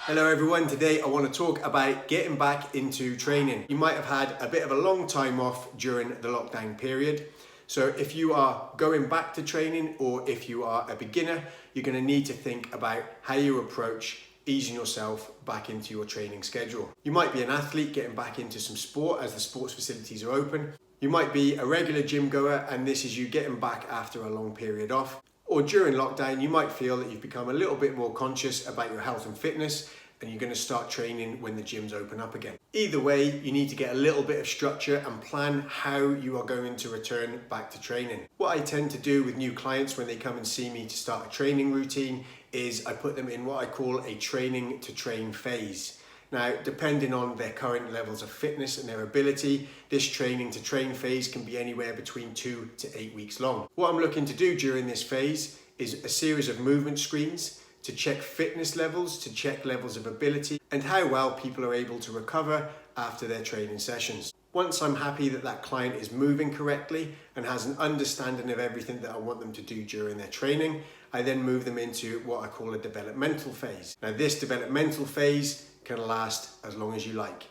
Hello everyone, today I want to talk about getting back into training. You might have had a bit of a long time off during the lockdown period. So if you are going back to training or if you are a beginner, you're going to need to think about how you approach easing yourself back into your training schedule. You might be an athlete getting back into some sport as the sports facilities are open. You might be a regular gym goer and this is you getting back after a long period off. Or during lockdown, you might feel that you've become a little bit more conscious about your health and fitness and you're going to start training when the gyms open up again. Either way, you need to get a little bit of structure and plan how you are going to return back to training. What I tend to do with new clients when they come and see me to start a training routine is I put them in what I call a training to train phase. Now, depending on their current levels of fitness and their ability, this training to train phase can be anywhere between 2 to 8 weeks long. What I'm looking to do during this phase is a series of movement screens to check fitness levels, to check levels of ability, and how well people are able to recover after their training sessions. Once I'm happy that that client is moving correctly and has an understanding of everything that I want them to do during their training, I then move them into what I call a developmental phase. Now, this developmental phase can last as long as you like.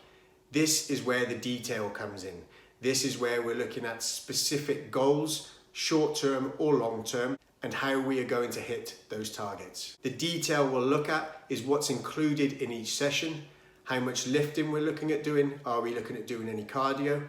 This is where the detail comes in. This is where we're looking at specific goals, short-term or long-term, and how we are going to hit those targets. The detail we'll look at is what's included in each session, how much lifting we're looking at doing, are we looking at doing any cardio,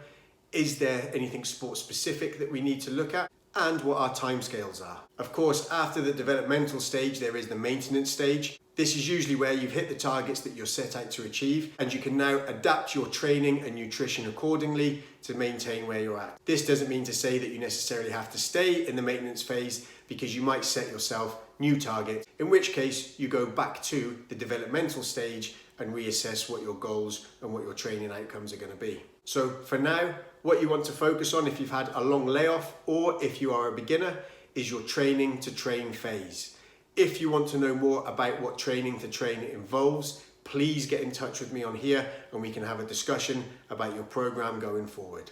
is there anything sport specific that we need to look at, and what our timescales are. Of course, after the developmental stage, there is the maintenance stage. This is usually where you've hit the targets that you're set out to achieve, and you can now adapt your training and nutrition accordingly to maintain where you're at. This doesn't mean to say that you necessarily have to stay in the maintenance phase, because you might set yourself new targets, in which case you go back to the developmental stage and reassess what your goals and what your training outcomes are going to be. So for now, what you want to focus on if you've had a long layoff or if you are a beginner is your training to train phase. If you want to know more about what training to train involves, please get in touch with me on here and we can have a discussion about your program going forward.